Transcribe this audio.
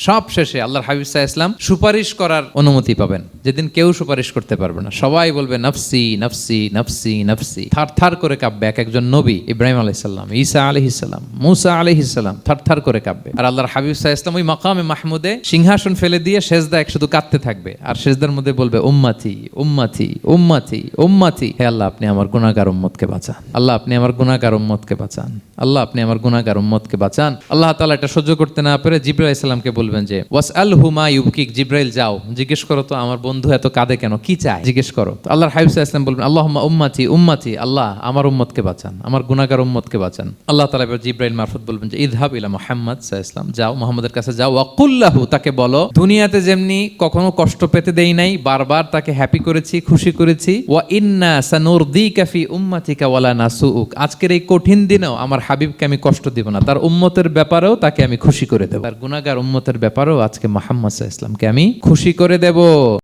সব শেষে আল্লাহর হাবিব সাল্লাল্লাহু আলাইহি ওয়াসাল্লাম সুপারিশ করার অনুমতি পাবেন, যেদিন কেউ সুপারিশ করতে পারবে না। সবাই বলবে নফসি নফসি নফসি নফসি, থার থার করে কাঁপবে। এক একজন নবী, ইব্রাহিম আলাইহিস সালাম, ঈসা আলাইহিস সালাম, মুসা আলাইহিস সালাম, থার থার করে কাঁপবে। আর আল্লাহর হাবিব সাল্লাল্লাহু আলাইহি ওয়াসাল্লাম ওই মাকামে মাহমুদে সিংহাসন ফেলে দিয়ে সেজদায় শুধু কাঁদতে থাকবে, আর সেজদার মধ্যে বলবে উম্মতি উম্মতি উম্মতি উম্মতি। হে আল্লাহ, আপনি আমার গুনাহগার উম্মতকে বাঁচান। আল্লাহ, আপনি আমার গুনাহগার উম্মতকে বাঁচান। আল্লাহ, আপনি আমার গুনাহগার উম্মতকে বাঁচান। আল্লাহ তাআলা এটা সহ্য করতে না পেরে জিবরাইল আলাইহিস সালামকে বলবেন যে ওয়াসআলহু মা ইউবকিক, জিবরাইল যাও জিজ্ঞেস করো তো আমার বন্ধু এত কাঁদে কেন, কি চায় জিজ্ঞেস করো। তো আল্লাহর হাবিব সাল্লাল্লাহু আলাইহি ওয়াসাল্লাম বলবেন আল্লাহুম্মা উম্মতি উম্মতি, আল্লাহ আমার উম্মতকে বাঁচান, আমার গুনাহগার উম্মতকে বাঁচান। আল্লাহ তাআলা এবার জিবরাইল মারফত বলবেন যে ইযহাব ইলা মুহাম্মদ সাল্লাল্লাহু আলাইহি ওয়াসাল্লাম, যাও মুহাম্মদের কাছে যাও, ওয়াকুল লাহু, তাকে বলো দুনিয়াতে যেমনি কখনো কষ্ট পেতে দেই নাই, বারবার তাকে হ্যাপি করেছি, খুশি করেছি। ওয়া ইন্না সানুরদিকা ফি উম্মাতিকা ওয়ালা নাসুউক, আজকের এই কঠিন দিনেও আমার হাবিবকে আমি কষ্ট দিব না, তার উম্মতের ব্যাপারেও তাকে আমি খুশি করে দেব, তার গুনাহগার উম্মতের ব্যাপারেও আজকে মুহাম্মদ সাল্লাল্লাহু আলাইহি ওয়াসাল্লামকে আমি খুশি করে দেব।